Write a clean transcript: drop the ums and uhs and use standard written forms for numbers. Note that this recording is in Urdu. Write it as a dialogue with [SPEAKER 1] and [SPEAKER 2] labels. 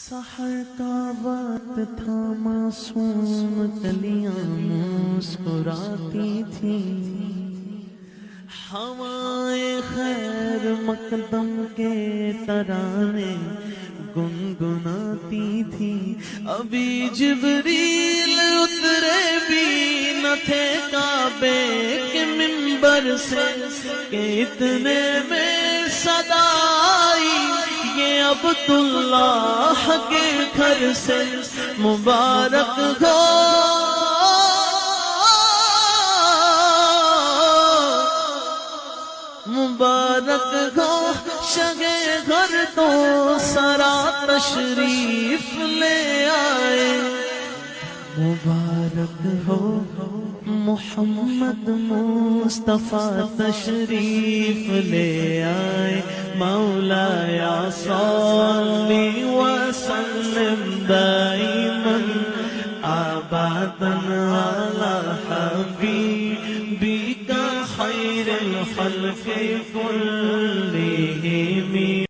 [SPEAKER 1] سحر کا وقت تھا، معصوم کلیاں مسکراتی تھی، ہوائیں خیر مقدم کے ترانے گنگناتی تھی۔ ابھی جبریل اترے بھی نہ تھے کعبے کے منبر سے کہ اتنے میں صدا آئی یہ عبداللہ کے گھر سے، مبارک ہو مبارک ہو شگے گھر تو سرا تشریف لے آئے، مبارک ہو محمد مصطفیٰ تشریف لے آئے۔ مولاي صلی وسلم دائما ابدا على حبيبك خير الخلق كلهم۔